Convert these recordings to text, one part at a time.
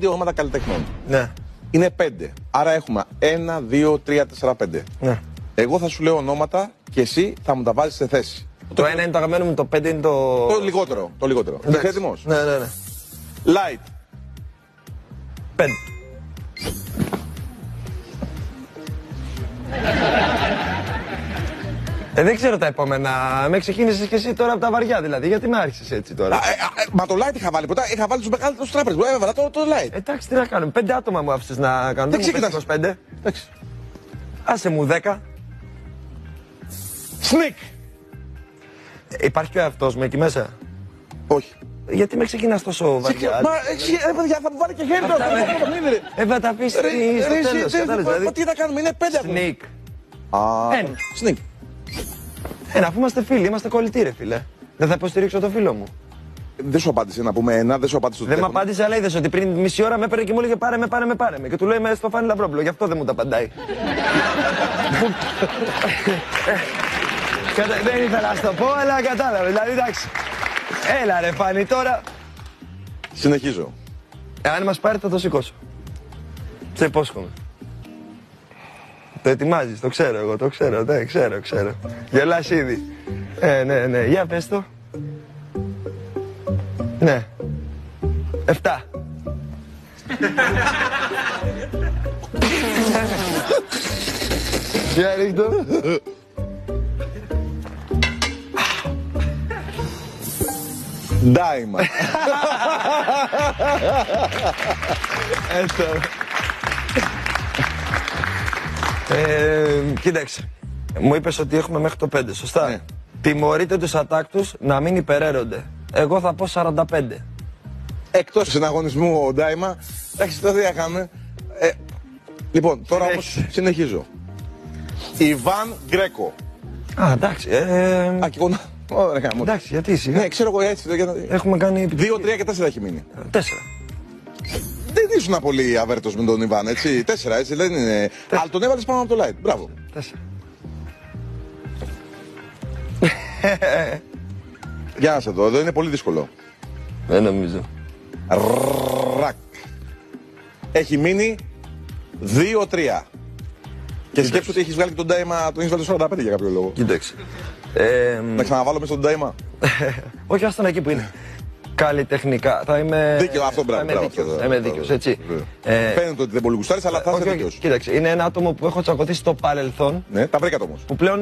2 ονόματα καλλιτεχνών. Ναι. Είναι 5. Άρα έχουμε 1, 2, 3, 4, 5. Ναι. Εγώ θα σου λέω ονόματα και εσύ θα μου τα βάζεις σε θέση. Το 1 είναι το αγαπημένο μου, το 5 είναι το. Το λιγότερο. Το λιγότερο. Είσαι έτοιμος? Ναι, ναι, ναι. Light. 5. Δεν ξέρω τα επόμενα. Με ξεκίνησες και εσύ τώρα από τα βαριά δηλαδή. Γιατί με άρχισες έτσι τώρα? Μα το light είχα βάλει ποτέ. Είχα βάλει τους μεγαλύτερους τράπεζες. Έβαλα το light. Εντάξει, τι να κάνουμε. 5 άτομα μου άφησες να κάνω. Δεν ξεκινάς. 25. Εντάξει. Άσε μου 10. Sneak. Υπάρχει και ο εαυτός μου εκεί μέσα? Όχι. Γιατί με ξεκινάς τόσο βαριά? Μα παιδιά, θα μου βάλει και χέρι τώρα. Θα τα πεις στο τέλος. Τι θα κάνουμε, είναι 5 ακόμα. Sneak. Ένα. Sneak. Αφού είμαστε φίλοι, είμαστε κολλητοί ρε φίλε. Δεν θα υποστηρίξω το φίλο μου. Δεν σου απάντησε να πούμε ένα, δεν σου απάντησε το Δεν μου τηλέφωνο. απάντησε, αλλά είδες ότι πριν μισή ώρα με έπαιρνε και μου έλεγε πάρε με. Και του λέω είμαι στο Φάνη Λαυρόπουλο, γι' αυτό δεν μου τα απαντάει. Δεν ήθελα να σου το πω, αλλά κατάλαβε. Δηλαδή εντάξει. Έλα ρε Φάνη τώρα. Συνεχίζω. Αν μας πάρει θα το σηκώσω. Σε υπόσχομαι. Το ετοιμάζεις, το ξέρω εγώ, το ξέρω, ναι, ξέρω. Γελάς ήδη. Ναι, για πες το. Ναι. 7. Για ρίχτω. Ντάιμα. Έτσι. Κοίταξε. Μου είπες ότι έχουμε μέχρι το 5, σωστά? Ναι. Τιμωρείτε τους ατάκτους να μην υπεραίρονται. Εγώ θα πω 45. Εκτός συναγωνισμού ο Ντάιμα. Εντάξει, τώρα τι θα κάνουμε. Λοιπόν, τώρα όμως συνεχίζω. Ιβάν Γκρέκο. Α, εντάξει. Α, και εγώ να... Ωραία, γάμο. Εντάξει, γιατί σιγά. Ναι, ξέρω εγώ έτσι. Έχουμε κάνει 2, 3 και 4 έχει μείνει. 4. Δεν ήσουν πολύ αβέρτος με τον Ιβάν, έτσι. 4, έτσι, δεν είναι. Αλλά τον έβαλες πάνω από το light. Μπράβο. 4. Για να σε δω, εδώ είναι πολύ δύσκολο. Δεν νομίζω. Ρακ. Έχει μείνει 2-3. Και σκέψου ότι έχεις βγάλει και τον Ντάιμα, τον έχεις βάλει 45 για κάποιο λόγο. Κοίταξε. Να ξαναβάλω μέσα στον Ντάιμα. Όχι, άστον εκεί που είναι. Καλλιτεχνικά. Θα είμαι. Δίκαιο, αυτό μπράβο. Θα είμαι δίκαιος, έτσι. Φαίνεται ότι δεν πολύ γουστάρεις, αλλά θα είσαι δίκαιος. Κοίταξε, είναι ένα άτομο που έχω τσακωθεί στο παρελθόν. Ναι, τα βρήκατε όμως. Που πλέον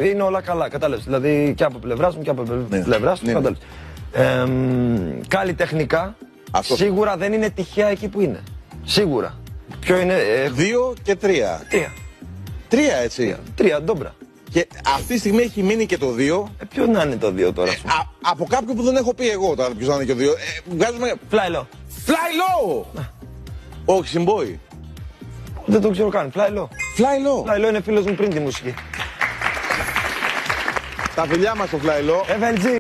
είναι όλα καλά, κατάλαβες. Δηλαδή και από πλευράς μου και από πλευράς του. Κατάλαβες. Καλλιτεχνικά, σίγουρα δεν είναι τυχαία εκεί που είναι. Σίγουρα. Ποιο είναι. 2 και 3. 3 έτσι. 3, ντόμπρα. Και αυτή τη στιγμή έχει μείνει και το 2. Ποιο να είναι το 2 τώρα, από κάποιον που δεν έχω πει εγώ τώρα, ποιος να είναι και το 2. Βγάζουμε. Fly low. Fly low! Όχι, συμπόη. Δεν το ξέρω καν. Fly low. Fly low. Fly low είναι φίλος μου πριν τη μουσική. Τα φιλιά μας στο Fly low. FLG.